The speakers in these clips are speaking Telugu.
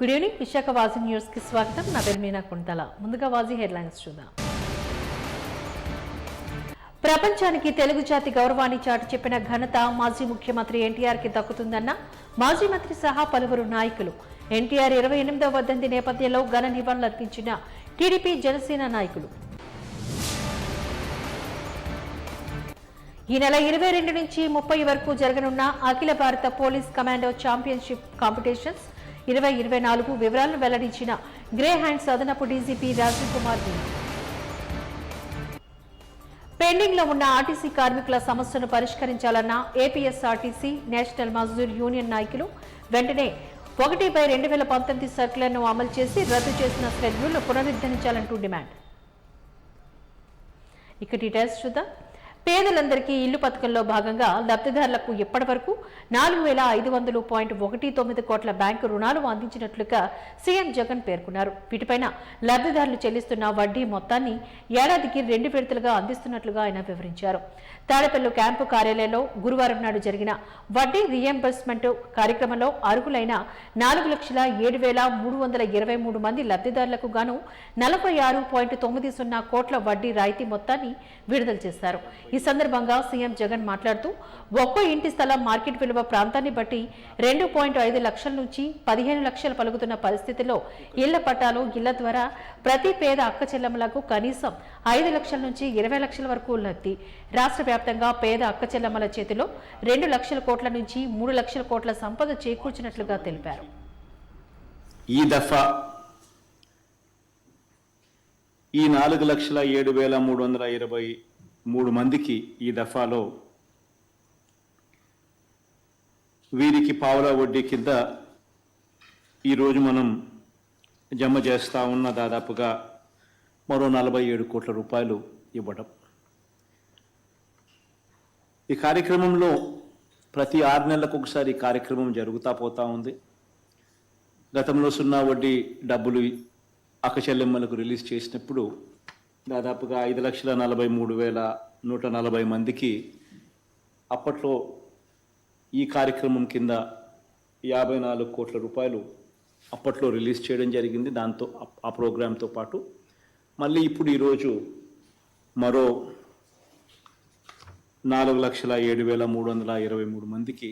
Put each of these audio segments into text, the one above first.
గుడ్ ఈవినింగ్ విశాఖ వాజీ న్యూస్ కి స్వాగతం. నా పేరు మీనా కుంటల. ముందుగా వాజీ హెడ్లైన్స్ చూద్దాం. ప్రపంచానికి తెలుగు జాతి గౌరవాన్ని చాటి చెప్పిన ఘనత మాజీ ముఖ్యమంత్రి ఎన్టీఆర్ కి దక్కుతుందన్న మాజీ మంత్రి సహా పలువురు నాయకులు. ఎన్టీఆర్ 28వ వర్ధంతి నేపథ్యంలో ఘన నివాళులర్పించిన టీడీపీ జనసేన నాయకులు. ఈ నెల 22 నుంచి 30 వరకు జరగనున్న అఖిల భారత పోలీస్ కమాండో ఛాంపియన్షిప్ కాంపిటీషన్స్ 2024 వివరాలను వెల్లడించిన గ్రే హ్యాండ్స్ అదనపు డీజీపీ రాజీవ్ కుమార్ మీనా. పెండింగ్ లో ఉన్న ఆర్టీసీ కార్మికుల సమస్యను పరిష్కరించాలన్న ఏపీఎస్ఆర్టీసీ నేషనల్ మజ్దూర్ యూనియన్ నాయకులు వెంటనే 1/2019 సర్క్యులర్ను అమలు చేసి రద్దు చేసిన షెడ్యూల్ను పునరుద్ధరించాలంటూ డిమాండ్. ఇక డీటెయిల్స్ చూద్దాం. పేదలందరికీ ఇల్లు పథకంలో భాగంగా లబ్ధిదారులకు ఇప్పటి వరకు 4500.19 కోట్ల బ్యాంకు రుణాలు అందించినట్లుగా సీఎం జగన్ పేర్కొన్నారు. వీటిపైన లబ్ధిదారులు చెల్లిస్తున్న వడ్డీ మొత్తాన్ని ఏడాదికి 2 విడతలుగా అందిస్తున్నట్లుగా ఆయన వివరించారు. తాడేపల్లి క్యాంపు కార్యాలయంలో గురువారం నాడు జరిగిన వడ్డీ రీఎంబర్స్మెంట్ కార్యక్రమంలో అర్హులైన 4,07,323 మంది లబ్ధిదారులకు గాను 46.90 కోట్ల వడ్డీ రాయితీ మొత్తాన్ని విడుదల చేశారు. ఈ సందర్భంగా సీఎం జగన్ మాట్లాడుతూ ఒక్కో ఇంటి స్థలం మార్కెట్ విలువ ప్రాంతాన్ని బట్టి 2.5 లక్షల నుంచి 15 లక్షలు పలుకుతున్న పరిస్థితిలో ఇళ్ల పట్టాలు ఇళ్ల ద్వారా ప్రతి పేద అక్క చెల్లెమ్మలకు కనీసం 5 లక్షల నుంచి 20 లక్షల వరకు లబ్ధి. రాష్ట్ర వ్యాప్తంగా పేద అక్క చెల్లెమ్మల చేతిలో 2 లక్షల కోట్ల నుంచి 3 లక్షల కోట్ల సంపద చేకూర్చినట్లుగా తెలిపారు. ఈ దఫా ఈ 4,07,323 మందికి ఈ దఫాలో వీరికి పావులా వడ్డీ కింద ఈరోజు మనం జమ చేస్తూ ఉన్న దాదాపుగా మరో 47 కోట్ల రూపాయలు ఇవ్వడం. ఈ కార్యక్రమంలో ప్రతి 6 నెలలకు ఒకసారి ఈ కార్యక్రమం జరుగుతూ పోతూ ఉంది. గతంలో 0 వడ్డీ డబ్బులు అక్క చెల్లెమ్మలకు రిలీజ్ చేసినప్పుడు దాదాపుగా 5,43,140 మందికి అప్పట్లో ఈ కార్యక్రమం కింద 54 కోట్ల రూపాయలు అప్పట్లో రిలీజ్ చేయడం జరిగింది. దాంతో ఆ ప్రోగ్రాంతో పాటు మళ్ళీ ఇప్పుడు ఈరోజు మరో 4,07,323 మందికి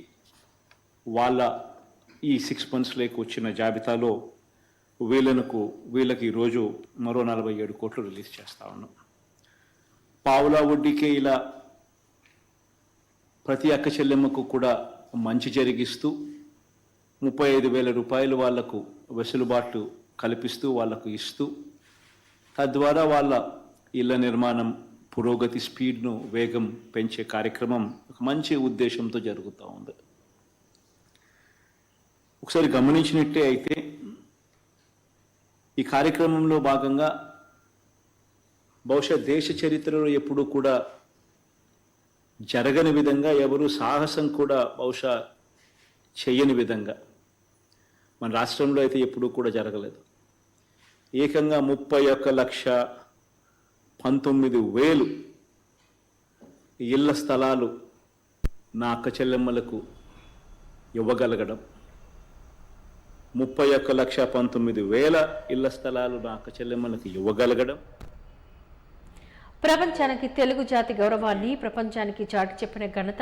వాళ్ళ ఈ 6 మంత్స్లోకి వచ్చిన జాబితాలో వీళ్ళకి ఈరోజు మరో 47 కోట్లు రిలీజ్ చేస్తా ఉన్నాం. పావులా వడ్డీకే ఇలా ప్రతి అక్క చెల్లెమ్మకు కూడా మంచి జరిగిస్తూ 35,000 రూపాయలు వాళ్లకు వెసులుబాటు కల్పిస్తూ వాళ్లకు ఇస్తూ తద్వారా వాళ్ళ ఇళ్ల నిర్మాణం పురోగతి స్పీడ్ను వేగం పెంచే కార్యక్రమం ఒక మంచి ఉద్దేశంతో జరుగుతూ ఉంది. ఒకసారి గమనించినట్టే అయితే ఈ కార్యక్రమంలో భాగంగా బహుశా దేశ చరిత్రలో ఎప్పుడూ కూడా జరగని విధంగా ఎవరు సాహసం కూడా బహుశా చేయని విధంగా మన రాష్ట్రంలో అయితే ఎప్పుడూ కూడా జరగలేదు. ఏకంగా 31,19,000 ఇళ్ల స్థలాలు నా అక్క చెల్లెమ్మలకు ఇవ్వగలగడం, 31,19,000 ఇళ్ల స్థలాలు నా అక్క చెల్లెమ్మలకు ఇవ్వగలగడం. ప్రపంచానికి తెలుగు జాతి గౌరవాన్ని ప్రపంచానికి చాటి చెప్పిన ఘనత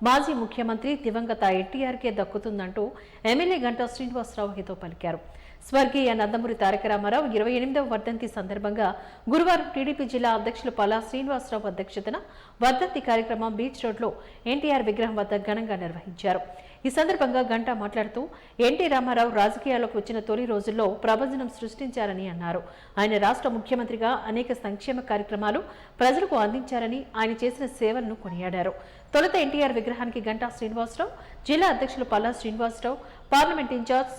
మాజీ ముఖ్యమంత్రి దివంగత ఎన్టీఆర్కే దక్కుతుందంటూ ఎమ్మెల్యే గంటా శ్రీనివాసరావు హితో పలికారు. స్వర్గీయ నందమూరి తారక రామారావు 28వ వర్ధంతి సందర్భంగా గురువారం టీడీపీ జిల్లా అధ్యక్షులు పల్లా శ్రీనివాసరావు అధ్యక్షతన వర్ధంతి కార్యక్రమం బీచ్ రోడ్లో ఎన్టీఆర్ విగ్రహం వద్ద ఘనంగా నిర్వహించారు. ఈ సందర్భంగా గంటా మాట్లాడుతూ ఎన్టీ రామారావు రాజకీయాల్లోకి వచ్చిన తొలి రోజుల్లో ప్రభంజనం సృష్టించారని అన్నారు. ఆయన రాష్ట్ర ముఖ్యమంత్రిగా అనేక సంక్షేమ కార్యక్రమాలు ప్రజలకు అందించారని, ఆయన చేసిన సేవలను కొనియాడారు. తొలుత ఎన్టీఆర్ విగ్రహానికి గంటా శ్రీనివాసరావు, జిల్లా అధ్యక్షులు పల్లా శ్రీనివాసరావు, పార్లమెంట్ ఇన్ఛార్జ్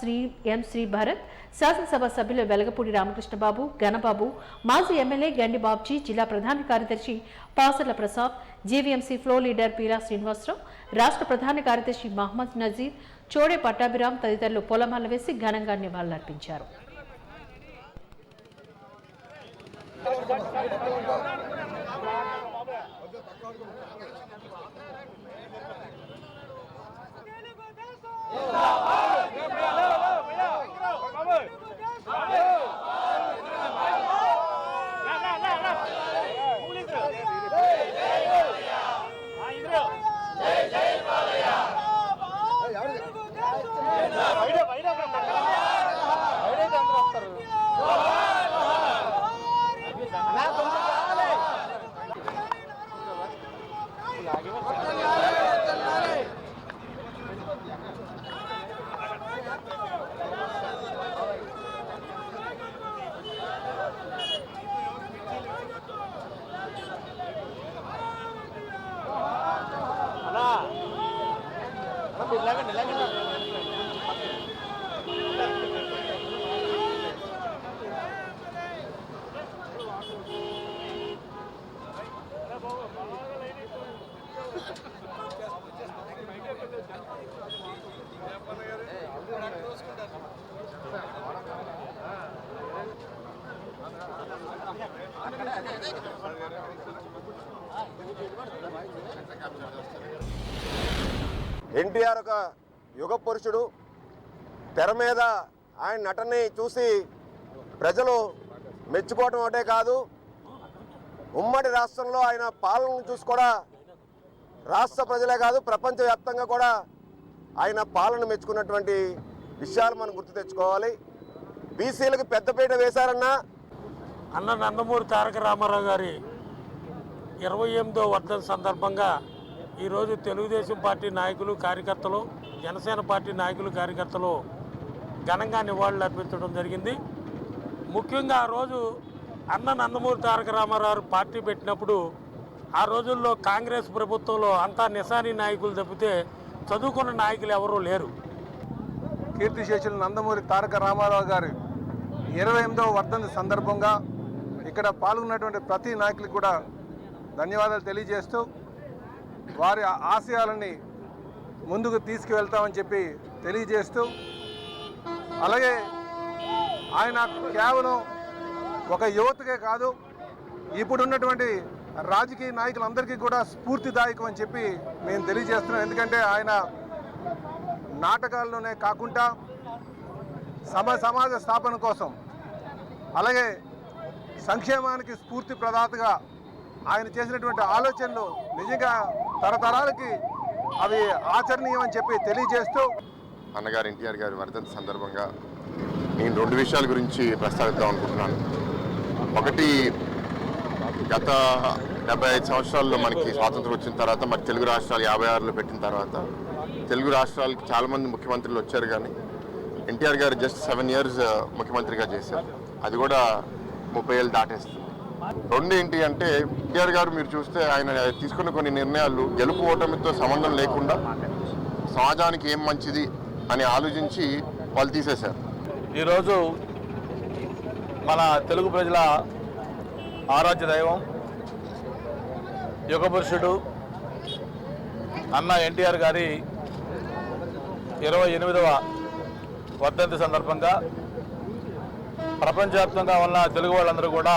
శ్రీ భారత్, శాసనసభ సభ్యులు వెలగపూడి రామకృష్ణబాబు, గణబాబు, మాజీ ఎమ్మెల్యే గండి బాబ్జీ, జిల్లా ప్రధాన కార్యదర్శి Pasarla Prasad, GVMC floor leader Peela Srinivasarao, రాష్ట్ర ప్రధాన కార్యదర్శి మహమ్మద్ నజీర్, చోడే పట్టాభిరామ్ తదితరులు పొలమాల వేసి ఘనంగా నివాళులర్పించారు. ఎన్టీఆర్ ఒక యుగ పురుషుడు. తెర మీద ఆయన నటనని చూసి ప్రజలు మెచ్చుకోవటం ఒకటే కాదు, ఉమ్మడి రాష్ట్రంలో ఆయన పాలనను చూసి కూడా రాష్ట్ర ప్రజలే కాదు ప్రపంచవ్యాప్తంగా కూడా ఆయన పాలన మెచ్చుకున్నటువంటి విషయాలు మనం గుర్తు తెచ్చుకోవాలి. బీసీలకు పెద్దపీట వేశారన్నా అన్న నందమూరి తారక రామారావు గారి 28వ వర్ధంతి సందర్భంగా ఈరోజు తెలుగుదేశం పార్టీ నాయకులు కార్యకర్తలు, జనసేన పార్టీ నాయకులు కార్యకర్తలు ఘనంగా నివాళులు అర్పించడం జరిగింది. ముఖ్యంగా ఆ రోజు అన్న నందమూరి తారక రామారావు పార్టీ పెట్టినప్పుడు ఆ రోజుల్లో కాంగ్రెస్ ప్రభుత్వంలో అంతా నిశానీ నాయకులు తప్పితే చదువుకున్న నాయకులు ఎవరూ లేరు. కీర్తిశేషులు నందమూరి తారక రామారావు గారి 28వ వర్ధంతి సందర్భంగా ఇక్కడ పాల్గొన్నటువంటి ప్రతి నాయకులకు కూడా ధన్యవాదాలు తెలియజేస్తూ వారి ఆశయాలని ముందుకు తీసుకువెళ్తామని చెప్పి తెలియజేస్తూ, అలాగే ఆయన కేవలం ఒక యువతకే కాదు ఇప్పుడున్నటువంటి రాజకీయ నాయకులందరికీ కూడా స్ఫూర్తిదాయకం అని చెప్పి మేము తెలియజేస్తున్నాం. ఎందుకంటే ఆయన నాటకాల్లోనే కాకుండా సమాజ స్థాపన కోసం, అలాగే సంక్షేమానికి స్ఫూర్తి ప్రదాతగా ఆయన చేసినటువంటి ఆలోచనలు నిజంగా తరతరాలకి అవి ఆచరణీయం అని చెప్పి తెలియజేస్తూ, అన్నగారు ఎన్టీఆర్ గారి వర్ధంతి సందర్భంగా నేను 2 విషయాల గురించి ప్రస్తావిద్దాం అనుకుంటున్నాను. ఒకటి, గత 75 సంవత్సరాల్లో మనకి స్వాతంత్రం వచ్చిన తర్వాత మరి తెలుగు రాష్ట్రాలు 56లో పెట్టిన తర్వాత తెలుగు రాష్ట్రాలకి చాలామంది ముఖ్యమంత్రులు వచ్చారు, కానీ ఎన్టీఆర్ గారు జస్ట్ 7 years ముఖ్యమంత్రిగా చేశారు. అది కూడా 30 ఏళ్ళు దాటేస్తుంది. 2 ఏంటి అంటే ఎన్టీఆర్ గారు మీరు చూస్తే ఆయన తీసుకున్న కొన్ని నిర్ణయాలు గెలుపు ఓటమితో సంబంధం లేకుండా సమాజానికి ఏం మంచిది అని ఆలోచించి వాళ్ళు తీసేశారు. ఈరోజు మన తెలుగు ప్రజల ఆరాధ్య దైవం, యుగ పురుషుడు అన్న ఎన్టీఆర్ గారి 28వ వర్ధంతి సందర్భంగా ప్రపంచవ్యాప్తంగా ఉన్న తెలుగు వాళ్ళందరూ కూడా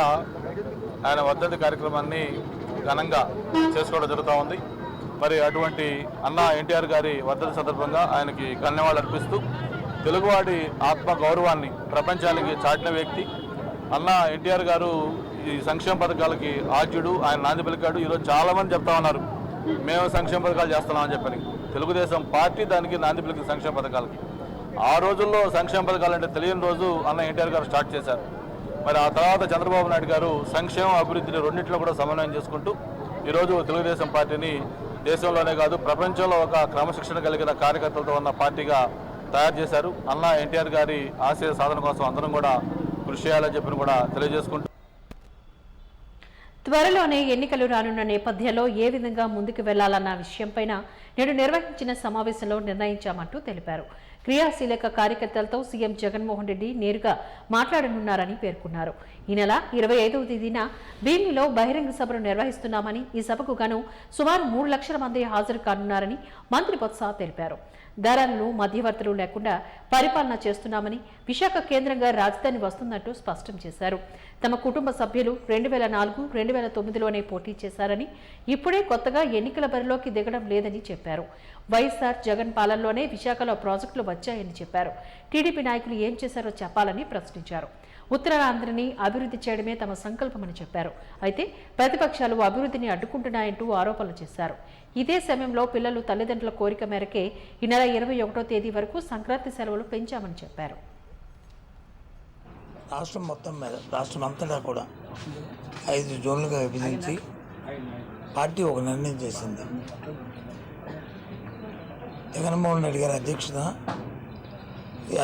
ఆయన వర్ధంతి కార్యక్రమాన్ని ఘనంగా చేసుకోవడం జరుగుతూ ఉంది. మరి అటువంటి అన్న ఎన్టీఆర్ గారి వర్ధంతి సందర్భంగా ఆయనకి ధన్యవాదాలు అర్పిస్తూ తెలుగువాడి ఆత్మ గౌరవాన్ని ప్రపంచానికి చాటిన వ్యక్తి అన్న ఎన్టీఆర్ గారు. ఈ సంక్షేమ పథకాలకి ఆద్యుడు, ఆయన నాంది పలికాడు. ఈరోజు చాలామంది చెప్తా ఉన్నారు మేము సంక్షేమ పథకాలు చేస్తున్నామని చెప్పని. తెలుగుదేశం పార్టీ దానికి నాంది పలికిన సంక్షేమ పథకాలకి. ఆ రోజుల్లో సంక్షేమ పథకాలు అంటే తెలియని రోజు అన్న ఎన్టీఆర్ గారు స్టార్ట్ చేశారు. మరి ఆ తర్వాత చంద్రబాబు నాయుడు గారు సంక్షేమ అభివృద్ధిని రెండింటిలో కూడా సమన్వయం చేసుకుంటూ ఈరోజు తెలుగుదేశం పార్టీని దేశంలోనే కాదు ప్రపంచంలో ఒక క్రమశిక్షణ కలిగిన కార్యకర్తలతో ఉన్న పార్టీగా తయారు చేశారు. అన్న ఎన్టీఆర్ గారి ఆశయ సాధన కోసం అందరం కూడా కృషి చేయాలని చెప్పి కూడా తెలియజేసుకుంటూ, త్వరలోనే ఎన్నికలు రానున్న నేపథ్యంలో ఏ విధంగా ముందుకు వెళ్లాలన్న విషయంపైన నేడు నిర్వహించిన సమావేశంలో నిర్ణయించామంటూ తెలిపారు. క్రియాశీలక కార్యకర్తలతో సీఎం జగన్మోహన్ రెడ్డి నేరుగా మాట్లాడనున్నారని పేర్కొన్నారు. ఈ నెల 25వ తేదీన భీమిలో బహిరంగ సభను నిర్వహిస్తున్నామని, ఈ సభకు గాను సుమారు 3 లక్షల మంది హాజరు కానున్నారని మంత్రి బొత్స తెలిపారు. ధరలను మధ్యవర్తులు లేకుండా పరిపాలన చేస్తున్నామని, విశాఖ కేంద్రంగా రాజధాని వస్తున్నట్టు స్పష్టం చేశారు. తమ కుటుంబ సభ్యులు 2004, 2009లోనే పోటీ చేశారని, ఇప్పుడే కొత్తగా ఎన్నికల బరిలోకి దిగడం లేదని చెప్పారు. వైఎస్ఆర్ జగన్ పాలనలోనే విశాఖలో ప్రాజెక్టులు వచ్చాయని చెప్పారు. టీడీపీ నాయకులు ఏం చేశారో చెప్పాలని ప్రశ్నించారు. ఉత్తరాంధ్రని అభివృద్ధి చేయడమే తమ సంకల్పమని చెప్పారు. అయితే ప్రతిపక్షాలు అభివృద్ధిని అడ్డుకుంటున్నాయంటూ ఆరోపణలు చేశారు. ఇదే సమయంలో పిల్లలు తల్లిదండ్రుల కోరిక మేరకే ఈ నెల 21వ తేదీ వరకు సంక్రాంతి సెలవులు పెంచామని చెప్పారు. రాష్ట్రం మొత్తం మీద రాష్ట్రం అంతటా కూడా 5 జోన్లుగా విభజించి పార్టీ ఒక నిర్ణయం చేసింది. జగన్మోహన్ రెడ్డి గారి అధ్యక్షత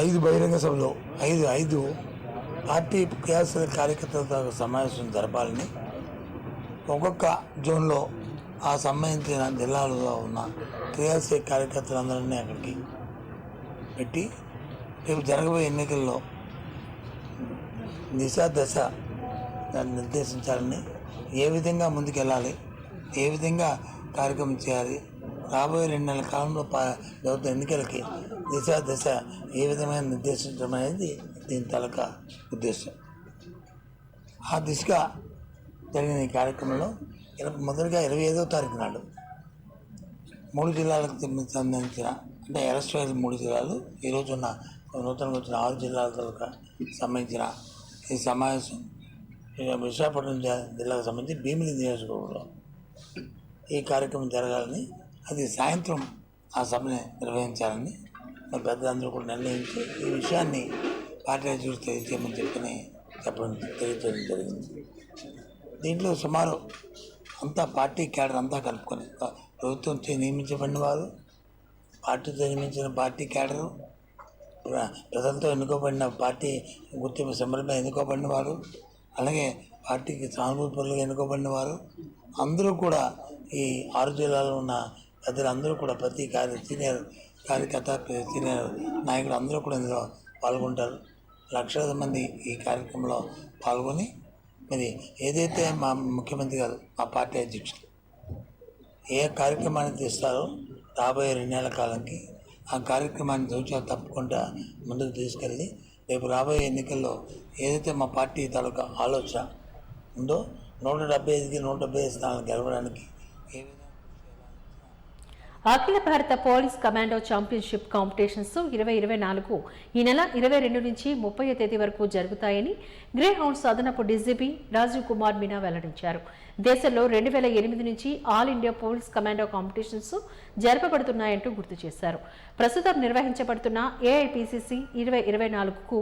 5 బహిరంగ సభలో 5 పార్టీ క్రియాశీలక కార్యకర్తలతో సమావేశం జరపాలని, ఒక్కొక్క జోన్లో ఆ సంబంధించిన జిల్లాలలో ఉన్న క్రియాశీలక కార్యకర్తలందరినీ అక్కడికి పెట్టి రేపు జరగబోయే ఎన్నికల్లో దశ దాన్ని నిర్దేశించాలని, ఏ విధంగా ముందుకెళ్ళాలి, ఏ విధంగా కార్యక్రమం చేయాలి, రాబోయే 2 నెలల కాలంలో ప్రభుత్వ ఎన్నికలకి దశ ఏ విధమైన నిర్దేశించడం అనేది దీని తలక ఉద్దేశం. ఆ దిశగా జరిగిన ఈ కార్యక్రమంలో మొదటిగా 25వ తారీఖు నాడు 3 జిల్లాలకు సంబంధించిన అంటే అరెస్ట్ అయిన 3 జిల్లాలు ఈరోజు ఉన్న నూతనంగా వచ్చిన 6 జిల్లాలకు సంబంధించిన ఈ సమావేశం విశాఖపట్నం జిల్లాకు సంబంధించి భీమిలి నియోజకవర్గంలో ఈ కార్యక్రమం జరగాలని, అది సాయంత్రం ఆ సభని నిర్వహించాలని మా పెద్దలందరూ కూడా నిర్ణయించి ఈ విషయాన్ని పార్టీ అధ్యక్షుడు తెలియజేయమని తెలియజేయడం జరిగింది. దీంట్లో సుమారు అంతా పార్టీ క్యాడర్ అంతా కలుపుకొని ప్రభుత్వం నియమించబడిన వారు, పార్టీతో నియమించిన పార్టీ క్యాడరు, ప్రజలతో ఎన్నుకోబడిన పార్టీ గుర్తింపు సింబల్ మీద ఎన్నుకోబడిన వారు, అలాగే పార్టీకి సానుభూతిపరులుగా ఎన్నుకోబడిన వారు అందరూ కూడా ఈ 6 జిల్లాలో ఉన్న పెద్దలందరూ కూడా ప్రతి సీనియర్ కార్యకర్త సీనియర్ నాయకులు అందరూ కూడా ఇందులో పాల్గొంటారు. లక్షలాది మంది ఈ కార్యక్రమంలో పాల్గొని మరి ఏదైతే మా ముఖ్యమంత్రి గారు మా పార్టీ అధ్యక్షులు ఏ కార్యక్రమాన్ని తీస్తారో రాబోయే 2 నెలల కాలానికి ఆ కార్యక్రమాన్ని దూచాలు తప్పకుండా ముందుకు తీసుకెళ్ళి రేపు రాబోయే ఎన్నికల్లో ఏదైతే మా పార్టీ తాలూకా ఆలోచన ఉందో 175కి 175 స్థానాలు గెలవడానికి ఏ విధంగా అఖిల భారత పోలీస్ కమాండో ఛాంపియన్షిప్ కాంపిటీషన్స్ 2024 ఈ నెల 22 నుంచి 30 తేదీ వరకు జరుగుతాయని గ్రే హౌండ్స్ అదనపు డీజీపీ రాజీవ్ కుమార్ మీనా వెల్లడించారు. దేశంలో 2008 నుంచి all India police commando competitions జరపబడుతున్నాయంటూ గుర్తు చేశారు. ప్రస్తుతం నిర్వహించబడుతున్న ఏఐపీసీసీ 2024కు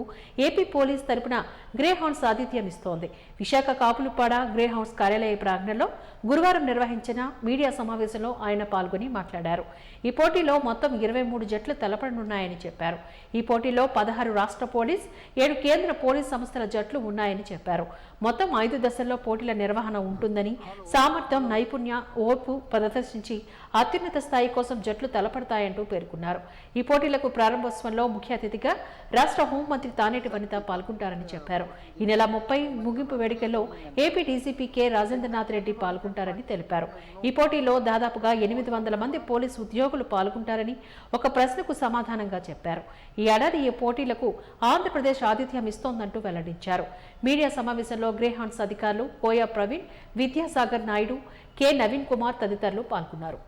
ఏపీ పోలీస్ తరపున గ్రే హౌండ్స్ ఆతిథ్యం ఇస్తోంది. విశాఖ కాపులుపాడ గ్రే హౌండ్స్ కార్యాలయ ప్రాంగణంలో గురువారం నిర్వహించిన మీడియా సమావేశంలో ఆయన పాల్గొని మాట్లాడారు. ఈ పోటీలో మొత్తం 23 జట్లు తలపడనున్నాయని చెప్పారు. ఈ పోటీలో 16 రాష్ట్ర పోలీస్, 7 కేంద్ర పోలీస్ సంస్థల జట్లు ఉన్నాయని చెప్పారు. మొత్తం 5 దశల్లో పోటీల నిర్వహణ ఉంటుందని, సామర్థ్యం, నైపుణ్య, ఓర్పు ప్రదర్శించి అత్యున్నత స్థాయి కోసం జట్లు తలపడతాయంటూ పేర్కొన్నారు. ఈ పోటీలకు ప్రారంభోత్సవంలో ముఖ్య అతిథిగా రాష్ట్ర హోంమంత్రి తానేటి వనిత పాల్గొంటారని చెప్పారు. ఈ నెల 30 ముగింపు వేడుకల్లో AP DGP K Rajendranath Reddy పాల్గొంటారని తెలిపారు. ఈ పోటీలో దాదాపుగా 800 మంది పోలీసు ఉద్యోగులు పాల్గొంటారని ఒక ప్రశ్నకు సమాధానంగా చెప్పారు. ఈ ఏడాది ఈ పోటీలకు ఆంధ్రప్రదేశ్ ఆతిథ్యం ఇస్తోందంటూ వెల్లడించారు. మీడియా సమావేశంలో గ్రేహాండ్స్ అధికారులు కోయా ప్రవీణ్, విద్యాసాగర్ నాయుడు, కె నవీన్ కుమార్ తదితరులు పాల్గొన్నారు.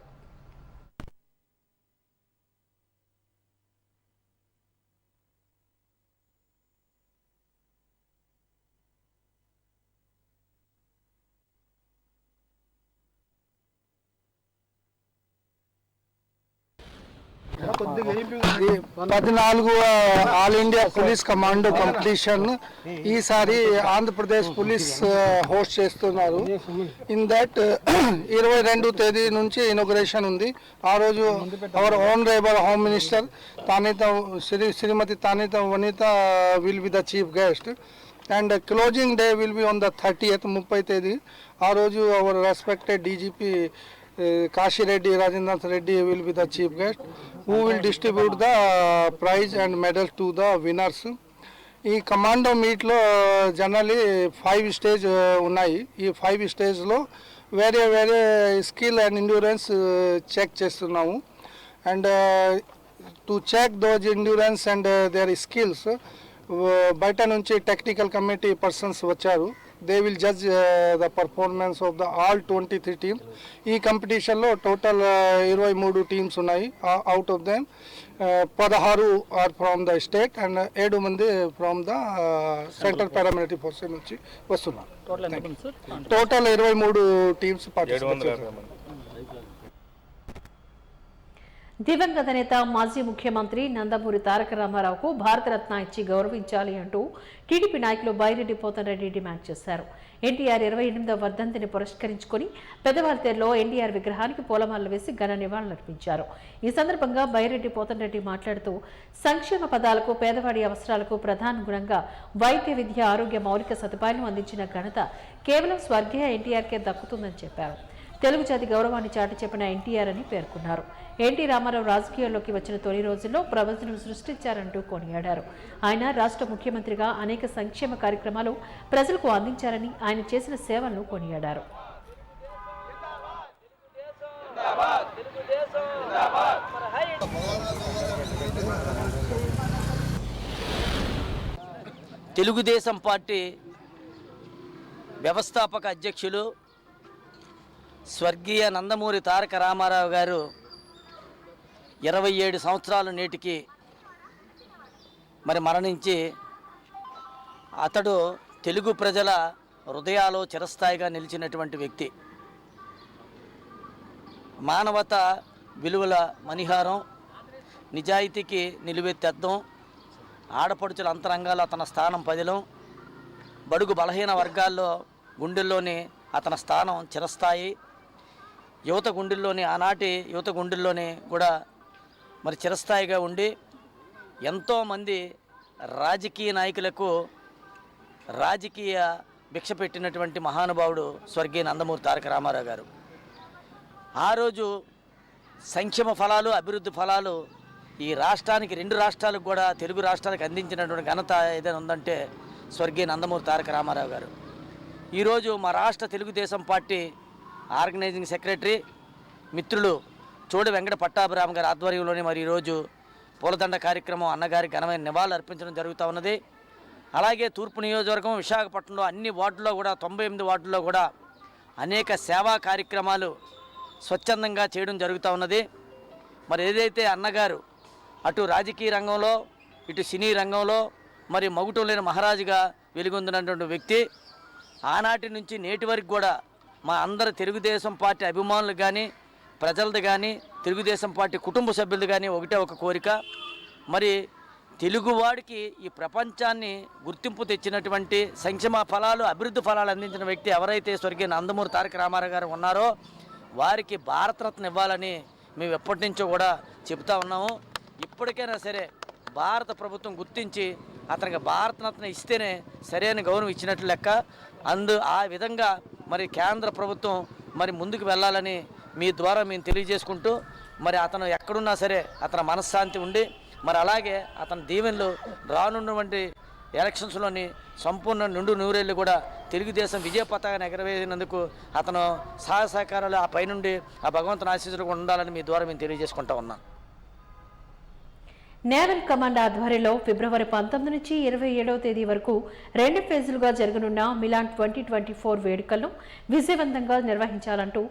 ఇది 14వ all India police commando competition ఈసారి ఆంధ్రప్రదేశ్ పోలీస్ హోస్ట్ చేస్తున్నారు. ఇన్ దట్ 22 తేదీ నుంచి ఇనాగ్రేషన్ ఉంది. ఆ రోజు our honourable home minister Shrimati Taneti Vanitha will be the chief guest and closing day will be on the 30th తేదీ. ఆ రోజు our respected DGP Kashi Reddy, Rajendranath Reddy will be the chief guest, who will distribute the prize and medals to the winners. ఈ కమాండో మీట్లో జనరలీ 5 స్టేజ్ ఉన్నాయి. ఈ 5 స్టేజ్లో వేరే వేరే స్కిల్ అండ్ ఎండ్యూరెన్స్ చెక్ చేస్తున్నాము. And to check those endurance and their skills బయట నుంచి టెక్నికల్ కమిటీ పర్సన్స్ వచ్చారు. They will judge the performance of the all 23 teams. ఈ కాంపిటీషన్లో టోటల్ 23 టీమ్స్ ఉన్నాయి. Out of them 16 are from the state and 7 మంది from the central paramilitary force నుంచి వస్తున్నారు. టోటల్ 23 టీమ్స్ పార్టిసిపేట్ చేస్తారు. దివంగత నేత మాజీ ముఖ్యమంత్రి నందమూరి తారక రామారావుకు భారతరత్న ఇచ్చి గౌరవించాలి అంటూ టీడీపీ నాయకులు బైరెడ్డి పోతనరెడ్డి డిమాండ్ చేశారు. ఎన్టీఆర్ 28వ వర్ధంతిని పురస్కరించుకుని పెదవాల్తేరులో ఎన్టీఆర్ విగ్రహానికి పూలమాలలు వేసి ఘన నివాళులర్పించారు. ఈ సందర్భంగా బైరెడ్డి పోతనరెడ్డి మాట్లాడుతూ సంక్షేమ పదాలకు, పేదవాడి అవసరాలకు ప్రధానుగుణంగా వైద్య, విద్య, ఆరోగ్య మౌలిక సదుపాయాలను అందించిన ఘనత కేవలం స్వర్గీయ ఎన్టీఆర్కే దక్కుతుందని చెప్పారు. తెలుగు జాతి గౌరవాన్ని చాటి చెప్పిన ఎన్టీఆర్ అని పేర్కొన్నారు. ఎన్టీ రామారావు రాజకీయాల్లోకి వచ్చిన తొలి రోజుల్లో ప్రపంచం సృష్టించారంటూ కొనియాడారు. ఆయన రాష్ట్ర ముఖ్యమంత్రిగా అనేక సంక్షేమ కార్యక్రమాలు ప్రజలకు అందించారని, ఆయన చేసిన సేవలను కొనియాడారు. తెలుగుదేశం పార్టీ వ్యవస్థాపక అధ్యక్షులు స్వర్గీయ నందమూరి తారక రామారావు గారు 27 సంవత్సరాల నేటికి మరి మరణించి అతడు తెలుగు ప్రజల హృదయాల్లో చిరస్థాయిగా నిలిచినటువంటి వ్యక్తి. మానవత విలువల మణిహారం, నిజాయితీకి నిలువెత్తెద్దం, ఆడపడుచుల అంతరంగాల్లో అతని స్థానం పదిలం, బడుగు బలహీన వర్గాల్లో గుండెల్లోని అతని స్థానం చిరస్థాయి, యువత గుండెల్లోని ఆనాటి యువత గుండెల్లోని కూడా మరి చిరస్థాయిగా ఉండి ఎంతోమంది రాజకీయ నాయకులకు రాజకీయ భిక్ష పెట్టినటువంటి మహానుభావుడు స్వర్గీయ నందమూరి తారక రామారావు గారు. ఆ రోజు సంక్షేమ ఫలాలు, అభివృద్ధి ఫలాలు ఈ రాష్ట్రానికి, 2 రాష్ట్రాలకు కూడా, తెలుగు రాష్ట్రాలకు అందించినటువంటి ఘనత ఏదైనా ఉందంటే స్వర్గీయ నందమూరి తారక రామారావు గారు. ఈరోజు మా రాష్ట్ర తెలుగుదేశం పార్టీ ఆర్గనైజింగ్ సెక్రటరీ మిత్రులు చోడు వెంకట పట్టాభిరామ గారి ఆధ్వర్యంలోనే మరి ఈరోజు పూలదండ కార్యక్రమం అన్నగారికి ఘనమైన నివాళులు అర్పించడం జరుగుతూ ఉన్నది. అలాగే తూర్పు నియోజకవర్గం విశాఖపట్నంలో అన్ని వార్డుల్లో కూడా 98 వార్డుల్లో కూడా అనేక సేవా కార్యక్రమాలు స్వచ్ఛందంగా చేయడం జరుగుతూ ఉన్నది. మరి ఏదైతే అన్నగారు అటు రాజకీయ రంగంలో ఇటు సినీ రంగంలో మరి మగుటం లేని మహారాజుగా వెలుగొందినటువంటి వ్యక్తి, ఆనాటి నుంచి నేటి వరకు కూడా మా అందరు తెలుగుదేశం పార్టీ అభిమానులు కానీ, ప్రజలది కానీ, తెలుగుదేశం పార్టీ కుటుంబ సభ్యులది కానీ ఒకటే ఒక కోరిక, మరి తెలుగువాడికి ఈ ప్రపంచాన్ని గుర్తింపు తెచ్చినటువంటి సంక్షేమ ఫలాలు, అభివృద్ధి ఫలాలు అందించిన వ్యక్తి ఎవరైతే స్వర్గీయ నందమూరి తారక రామారావు గారు ఉన్నారో వారికి భారతరత్న ఇవ్వాలని మేము ఎప్పటి నుంచో కూడా చెబుతా ఉన్నాము. ఇప్పటికైనా సరే భారత ప్రభుత్వం గుర్తించి అతనికి భారతరత్న ఇస్తేనే సరైన గౌరవం ఇచ్చినట్లు లెక్క. ఆ విధంగా మరి కేంద్ర ప్రభుత్వం మరి ముందుకు వెళ్ళాలని మీ ద్వారా మేము తెలియజేసుకుంటూ, మరి అతను ఎక్కడున్నా సరే అతని మనశ్శాంతి ఉండి, మరి అలాగే అతని దీవెనలు రానున్నటువంటి ఎలక్షన్స్లోని సంపూర్ణ నిండు నూరేళ్ళు కూడా తెలుగుదేశం విజయ పతాకాన్ని ఎగరవేసినందుకు అతను సహాయ సహకారాలు ఆ పైనుండి ఆ భగవంతుని ఆశీస్సులు ఉండాలని మీ ద్వారా మేము తెలియజేసుకుంటా ఉన్నాం. నేవల్ కమాండ్ ఆధ్వర్యంలో ఫిబ్రవరి 19 నుంచి 27వ తేదీ వరకు 2 ఫేజులుగా జరగనున్న మిలాన్ 2024 వేడుకలను విజయవంతంగా నిర్వహించాలంటూ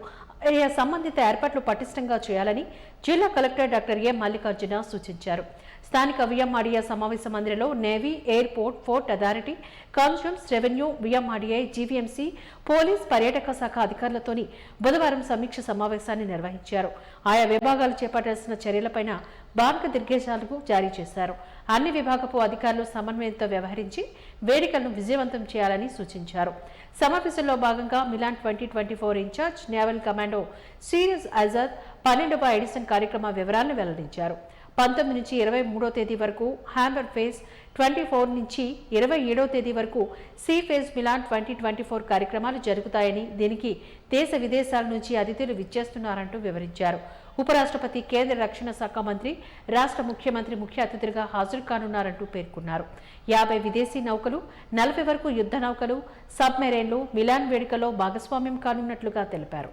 ఆయా సంబంధిత ఏర్పాట్లు పటిష్టంగా చేయాలని జిల్లా కలెక్టర్ డాక్టర్ ఏ మల్లికార్జున సూచించారు. స్థానిక విఎంఆర్డీఏ సమావేశ మందిరంలో navy, airport, port authority, customs, revenue, VMRDA, GVMC, police, పర్యాటక శాఖ అధికారులతోని బుధవారం సమీక్ష సమావేశాన్ని నిర్వహించారు. ఆయా విభాగాలు చేపట్టాల్సిన చర్యలపైన మార్గనిర్దేశాలను జారీ చేశారు. అన్ని విభాగపు అధికారులు సమన్వయంతో వ్యవహరించి వేడుకలను విజయవంతం చేయాలని సూచించారు. సమావేశంలో భాగంగా Milan 2024 incharge naval commando series Azad 12వ ఎడిషన్ కార్యక్రమ వివరాలను వెల్లడించారు. 19 నుంచి 23వ తేదీ వరకు హ్యాంబర్ ఫేజ్, 24 నుంచి 27వ తేదీ వరకు సీ ఫేజ్ మిలాన్ 2024 కార్యక్రమాలు జరుగుతాయని, దీనికి దేశ విదేశాల నుంచి అతిథులు విచ్చేస్తున్నారంటూ వివరించారు. ఉపరాష్ట్రపతి, కేంద్ర రక్షణ శాఖ మంత్రి, రాష్ట్ర ముఖ్యమంత్రి ముఖ్య అతిథులుగా హాజరు కానున్నారంటూ పేర్కొన్నారు. 50 విదేశీ నౌకలు, 40 వరకు యుద్ధ నౌకలు, సబ్మెరైన్లు మిలాన్ వేడుకలో భాగస్వామ్యం కానున్నట్లుగా తెలిపారు.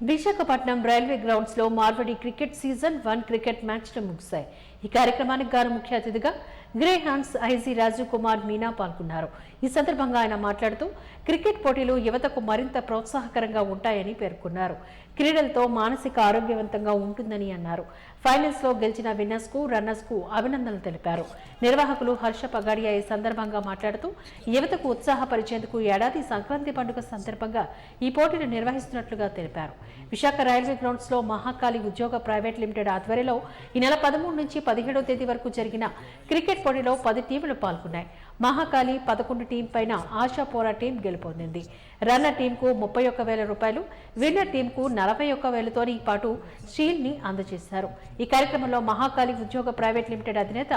విశాఖపట్నం రైల్వే గ్రౌండ్స్ లో మార్వడి క్రికెట్ సీజన్ 1 క్రికెట్ మ్యాచ్లు ముగిశాయి. ఈ కార్యక్రమానికి గారు ముఖ్య అతిథిగా Greyhounds IG Rajeev Kumar Meena పాల్గొన్నారు. ఈ సందర్భంగా ఆయన మాట్లాడుతూ క్రికెట్ పోటీలు యువతకు మరింత ప్రోత్సాహకరంగా ఉంటాయని పేర్కొన్నారు. క్రీడలతో మానసిక ఆరోగ్యవంతంగా ఉంటుందని అన్నారు. ఫైనల్స్ లో గెలిచిన విన్నర్స్ కు, రన్నర్స్ కు అభినందనలు తెలిపారు. నిర్వాహకులు హర్ష పగాడియా ఈ సందర్భంగా మాట్లాడుతూ యువతకు ఉత్సాహపరిచేందుకు ఏడాది సంక్రాంతి పండుగ సందర్భంగా ఈ పోటీలు నిర్వహిస్తున్నట్లుగా తెలిపారు. విశాఖ రైల్వే గ్రౌండ్స్ లో మహాకాళి ఉద్యోగ ప్రైవేట్ లిమిటెడ్ ఆధ్వర్యంలో ఈ నెల 13 నుంచి 17వ తేదీ వరకు జరిగిన క్రికెట్ పోటీలో 10 టీములు పాల్గొన్నాయి. మహాకాళి 11 టీం పైన ఆశాపోరా టీం గెలుపొందింది. రన్నర్ టీంకు 31,000 రూపాయలు, విన్నర్ టీంకు 41,000తో పాటు స్టీల్ ని అందజేశారు. ఈ కార్యక్రమంలో మహాకాళి ఉద్యోగ ప్రైవేట్ లిమిటెడ్ అధినేత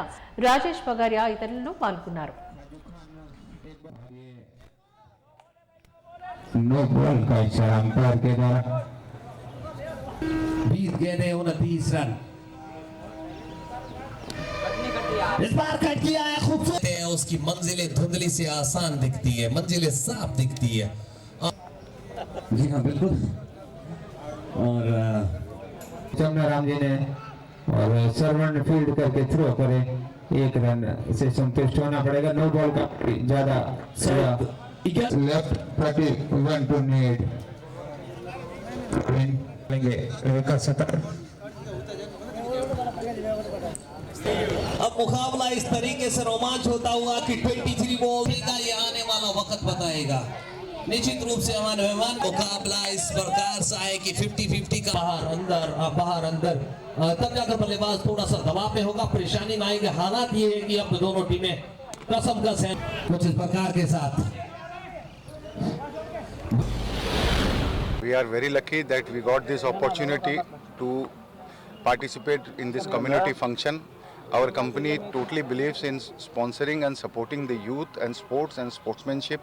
రాజేష్ పగారియా ఇతరులను పాల్గొన్నారు. नो बॉल का इशारा अंपायर के द्वारा 20 गेंदें 29 रन। इस बार कट किया है खूबसूरत है, उसकी मंजिलें धुंधली से आसान दिखती है, मंजिलें साफ दिखती है। जी हाँ बिल्कुल। और चंद्रराम जी ने और सर्वन फील्ड करके थ्रो करे, 1 रन से संतुष्ट होना पड़ेगा। नो बॉल का ज्यादा लेफ्ट 31 to need लेंगे का 70। अब मुकाबला इस तरीके से रोमांच होता हुआ कि 23 बॉल का ये आने वाला वक्त बताएगा। निश्चित रूप से हमारे मेहमान मुकाबला इस प्रकार से आए कि 50-50 का बाहर अंदर तब जाकर बल्लेबाज थोड़ा सा दबाव में होगा, परेशानी में आएंगे। हालात ये है कि अब दोनों टीमें कसम कस हैं कुछ इस प्रकार के साथ। We are very lucky that we got this opportunity to participate in this community function. Our company totally believes in sponsoring and supporting the youth and sports and sportsmanship.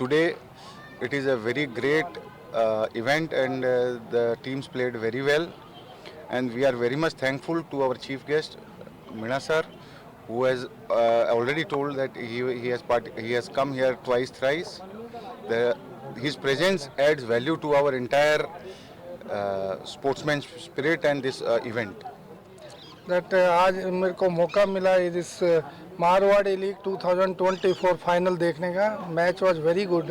Today it is a very great event and the teams played very well, and we are very much thankful to our chief guest Meena sir, who has already told that he has come here thrice. His presence adds value to our entire sportsman spirit and this event. That आज मेरे को मौका मिला इस मारवाड़ी लीग 2024 फाइनल देखने का. Match was very good.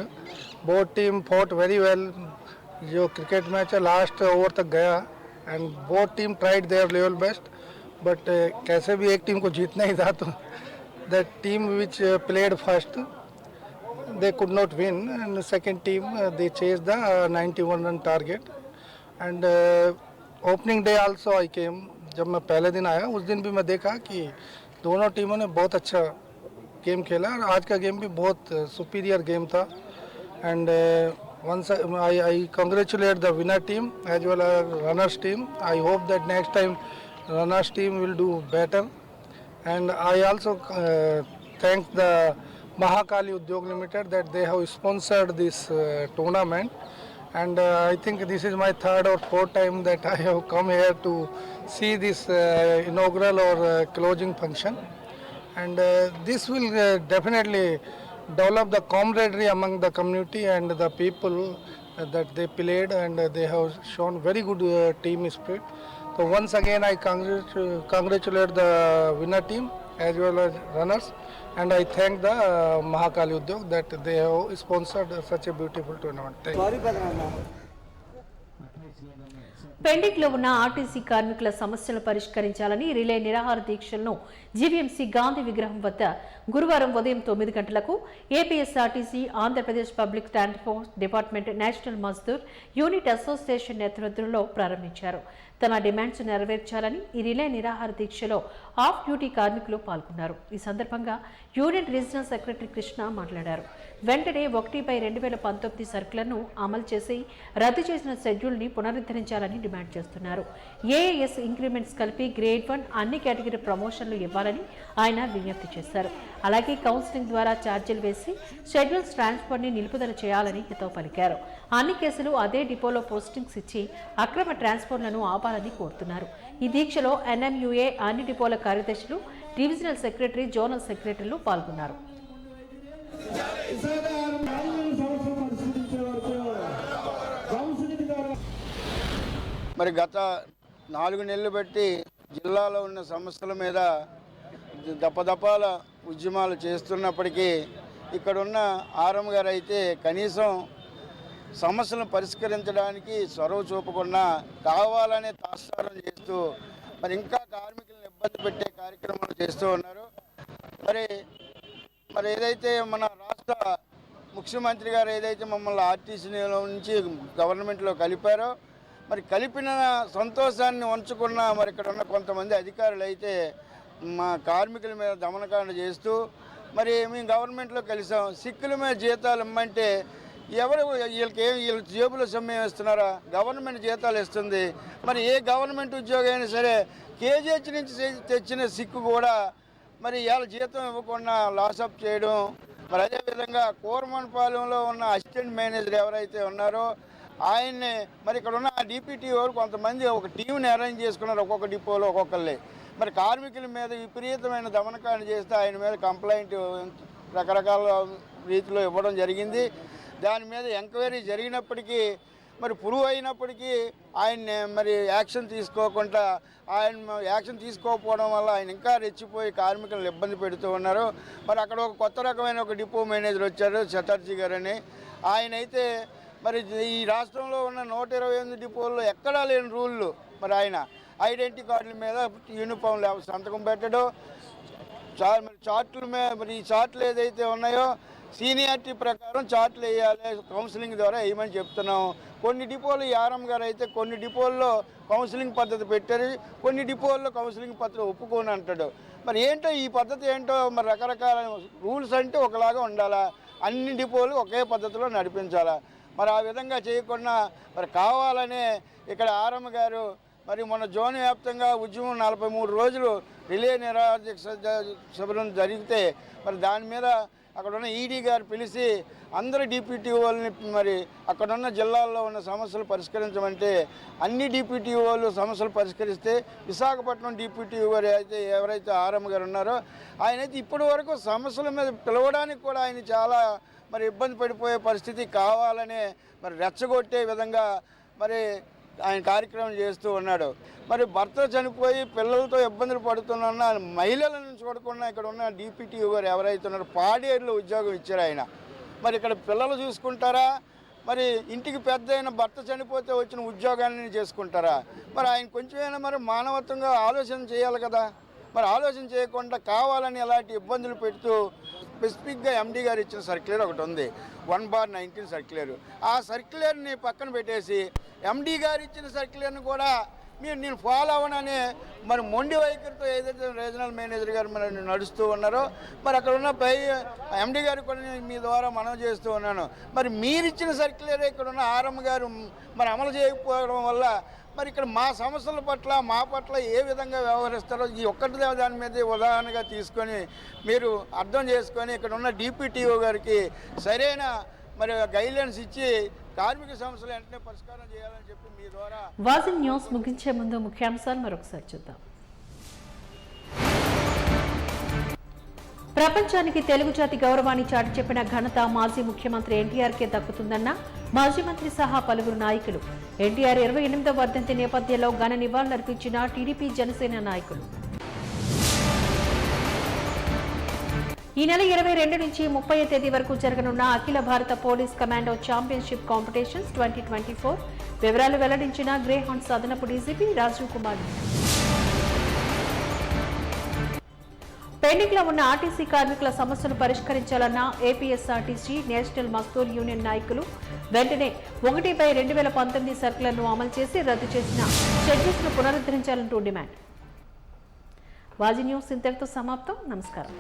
Both team fought very well. जो क्रिकेट मैच है लास्ट ओवर तक गया and both team tried their level best, but कैसे भी एक टीम को जीतना ही था, तो that team which played first they could not win, and the second team they chased the 91 run target. And opening day also I came. जब मैं पहले दिन आया उस दिन भी मैं देखा कि दोनों टीमों ने बहुत अच्छा गेम खेला और आज का गेम भी बहुत सुपीरियर गेम था. And once I congratulate the winner team as well as runners team. I hope that next time runners team will do better. And I also thank the Mahakali Udyog Limited that they have sponsored this tournament, and I think this is my third or fourth time that I have come here to see this inaugural or closing function, and this will definitely develop the camaraderie among the community and the people that they played, and they have shown very good team spirit. So once again I congratulate the winner team as well as runners, and I thank the Mahakali Udyog that they have sponsored such a beautiful tournament. Thank you. Pending లో ఉన్న ఆర్టీసీ కార్మికుల సమస్యలు పరిష్కరించాలని రిలే నిరాహార దీక్షలను జీవీఎంసీ గాంధీ విగ్రహం వద్ద గురువారం ఉదయం 9 గంటలకు APSRTC Andhra Pradesh public transport department national Mazdoor unit association నేతృత్వంలో ప్రారంభించారు. తమ డిమాండ్స్ నెరవేర్చాలని ఈ రిలే నిరాహార దీక్షలో ఆఫ్ డ్యూటీ కార్మికులు పాల్గొన్నారు. ఈ సందర్భంగా యూనిట్ రీజనల్ సెక్రటరీ కృష్ణ మాట్లాడారు. వెంటనే 1/2019 సర్కులను అమలు చేసి రద్దు చేసిన షెడ్యూల్ని పునరుద్ధరించాలని డిమాండ్ చేస్తున్నారు. ఏఏఎస్ ఇంక్రిమెంట్స్ కలిపి గ్రేడ్ 1 అన్ని కేటగిరీ ప్రమోషన్లు ఇవ్వాలని ఆయన విజ్ఞప్తి చేశారు. అలాగే కౌన్సిలింగ్ ద్వారా ఛార్జీలు వేసి షెడ్యూల్స్ ట్రాన్స్ఫర్ని నిలుపుదల చేయాలని హితవు పలికారు. అన్ని కేసులు అదే డిపోలో పోస్టింగ్స్ ఇచ్చి అక్రమ ట్రాన్స్ఫర్లను ఆపాలని కోరుతున్నారు. ఈ దీక్షలో ఎన్ఎంయుఏ అన్ని డిపోల కార్యదర్శులు, డివిజనల్ సెక్రటరీ, జోనల్ సెక్రటరీలు పాల్గొన్నారు. మరి గత 4 నెలలు బట్టి జిల్లాలో ఉన్న సమస్యల మీద దపదపాల ఉద్యమాలు చేస్తున్నప్పటికీ ఇక్కడున్న ఆర్ఎం గారు అయితే కనీసం సమస్యలను పరిష్కరించడానికి చొరవ చూపకుండా కావాలనే తాత్సారం చేస్తూ మరి ఇంకా కార్మికులను ఇబ్బంది పెట్టే కార్యక్రమాలు చేస్తూ ఉన్నారు. మరి ఏదైతే మన రాష్ట్ర ముఖ్యమంత్రి గారు ఏదైతే మమ్మల్ని ఆర్టీసీలో నుంచి గవర్నమెంట్లో కలిపారో, మరి కలిపిన సంతోషాన్ని ఉంచుకున్న మరి ఇక్కడ ఉన్న కొంతమంది అధికారులు అయితే మా కార్మికుల మీద దమనకాండ చేస్తూ మరి మేము గవర్నమెంట్లో కలిసాం. సిక్కుల మీద జీతాలు ఇమ్మంటే వీళ్ళ జేబులో సొమ్ము వేస్తున్నారా? గవర్నమెంట్ జీతాలు ఇస్తుంది. మరి ఏ గవర్నమెంట్ ఉద్యోగం అయినా సరే కేజీహెచ్ నుంచి తెచ్చిన సిక్కు కూడా మరి ఇవాళ జీతం ఇవ్వకుండా లాసప్ చేయడం. మరి అదేవిధంగా కూరమనపాలెంలో ఉన్న అసిస్టెంట్ మేనేజర్ ఎవరైతే ఉన్నారో ఆయన్ని మరి ఇక్కడ ఉన్న డిపిటీ వారు కొంతమంది ఒక టీంని అరేంజ్ చేసుకున్నారు, ఒక్కొక్క డిపోలో ఒక్కొక్కళ్ళే. మరి కార్మికుల మీద విపరీతమైన దమనకాండ చేస్తే ఆయన మీద కంప్లైంట్ రకరకాల రీతిలో ఇవ్వడం జరిగింది. దాని మీద ఎంక్వైరీ జరిగినప్పటికీ మరి ప్రూవ్ అయినప్పటికీ ఆయన్ని మరి యాక్షన్ తీసుకోకుండా యాక్షన్ తీసుకోకపోవడం వల్ల ఆయన ఇంకా రెచ్చిపోయి కార్మికులను ఇబ్బంది పెడుతూ ఉన్నారు. మరి అక్కడ ఒక కొత్త రకమైన ఒక డిపో మేనేజర్ వచ్చారు, చటర్జీ గారని. ఆయన అయితే మరి ఈ రాష్ట్రంలో ఉన్న 128 డిపోల్లో ఎక్కడా లేని రూళ్ళు మరి ఆయన ఐడెంటిటీ కార్డుల మీద యూనిఫామ్ సంతకం పెట్టడం, చార్టుల మీద మరి ఈ చార్ట్లు ఏదైతే ఉన్నాయో సీనియారిటీ ప్రకారం చార్ట్లు వేయాలి, కౌన్సిలింగ్ ద్వారా వేయమని చెప్తున్నాం. కొన్ని డిపోలు ఆర్ఎం గారు అయితే కొన్ని డిపోల్లో కౌన్సిలింగ్ పద్ధతి పెట్టారు, కొన్ని డిపోల్లో కౌన్సిలింగ్ పద్ధతి ఒప్పుకొని అంటాడు. మరి ఏంటో ఈ పద్ధతి ఏంటో మరి రకరకాల రూల్స్ అంటే ఒకలాగా ఉండాలా, అన్ని డిపోలు ఒకే పద్ధతిలో నడిపించాలా. మరి ఆ విధంగా చేయకుండా మరి కావాలనే ఇక్కడ ఆర్ఎం గారు మరి మొన్న జోన్ వ్యాప్తంగా ఉద్యమం 43 రోజులు రిలే నిరాహార శిబిరం జరిగితే మరి దాని మీద అక్కడున్న ఈడీ గారు పిలిచి అందరు డిపిటిఓల్ని మరి అక్కడున్న జిల్లాల్లో ఉన్న సమస్యలు పరిష్కరించమంటే అన్ని డిపిటిఓలు సమస్యలు పరిష్కరిస్తే విశాఖపట్నం డిపిటిఓ అయితే ఎవరైతే ఆర్ఎం గారు ఉన్నారో ఆయన అయితే ఇప్పటి వరకు సమస్యల మీద పిలవడానికి కూడా ఆయన చాలా మరి ఇబ్బంది పడిపోయే పరిస్థితి. కావాలనే మరి రెచ్చగొట్టే విధంగా మరి ఆయన కార్యక్రమం చేస్తూ ఉన్నాడు. మరి భర్త చనిపోయి పిల్లలతో ఇబ్బందులు పడుతున్న మహిళలను చూడకుండా ఇక్కడ ఉన్న డిపిటిఓ గారు ఎవరైతే ఉన్నారో పాడేరులో ఉద్యోగం ఇచ్చారు ఆయన. మరి ఇక్కడ పిల్లలు చూసుకుంటారా, మరి ఇంటికి పెద్ద అయిన భర్త చనిపోతే వచ్చిన ఉద్యోగాన్ని చేసుకుంటారా? మరి ఆయన కొంచెమైనా మరి మానవత్వంగా ఆలోచన చేయాలి కదా. మరి ఆలోచన చేయకుండా కావాలని ఎలాంటి ఇబ్బందులు పెడుతూ స్పెసిఫిక్గా ఎండీ గారు ఇచ్చిన సర్క్యులర్ ఒకటి ఉంది, 1/19 సర్క్యులర్. ఆ సర్క్యులర్ని పక్కన పెట్టేసి ఎండీ గారు ఇచ్చిన సర్క్యులర్ని కూడా నేను ఫాలో అవ్వనని మరి మొండి వైఖరితో ఏదైతే రీజనల్ మేనేజర్ గారు మరి నడుస్తూ ఉన్నారో మరి అక్కడ ఉన్న పై ఎండీ గారు కూడా నేను మీ ద్వారా మనవి చేస్తూ ఉన్నాను. మరి మీరు ఇచ్చిన సర్క్యులర్ ఇక్కడ ఉన్న ఆర్ఎం గారు మరి అమలు చేయకపోవడం వల్ల మరి ఇక్కడ మా సమస్యల పట్ల మా పట్ల ఏ విధంగా వ్యవహరిస్తారో ఈ ఒక్కటి దాని మీద ఉదాహరణగా తీసుకొని మీరు అర్థం చేసుకొని ఇక్కడ ఉన్న డిపిటిఓ గారికి సరైన మరి గైడ్లైన్స్ ఇచ్చి కార్మిక సమస్యలు వెంటనే పరిష్కారం చేయాలని చెప్పి మీ ద్వారా. వాజన్ న్యూస్ ముగించే ముందు ముఖ్యాంశాలు మరొకసారి చూద్దాం. ప్రపంచానికి తెలుగు జాతి గౌరవాన్ని చాటి చెప్పిన ఘనత మాజీ ముఖ్యమంత్రి ఎన్టీఆర్కే దక్కుతుందన్న మాజీ మంత్రి సహా పలువురు నాయకులు. ఎన్టీఆర్ 28వ వర్ధంతి నేపథ్యంలో ఘన నివాళులర్పించిన టీడీపీ జనసేన నాయకులు. ఈ నెల 22 నుంచి 30వ తేదీ వరకు జరగనున్న అఖిల భారత పోలీస్ కమాండో ఛాంపియన్షిప్ కాంపిటీషన్స్ 2024 వివరాలు వెల్లడించిన గ్రే హౌండ్స్ అదనపు డీజీపీ రాజీవ్ కుమార్. పెండింగ్ లో ఉన్న ఆర్టీసీ కార్మికుల సమస్యలు పరిష్కరించాలన్న ఏపీఎస్ఆర్టీసీ నేషనల్ మజ్దూర్ యూనియన్ నాయకులు వెంటనే 1/2019 సర్కులర్ను అమలు చేసి రద్దు చేసిన షెడ్యూల్స్ ను పునరుద్ధరించాలంటూ డిమాండ్. వాజీ న్యూస్ ఇంతటితో సమాప్తం. నమస్కారం.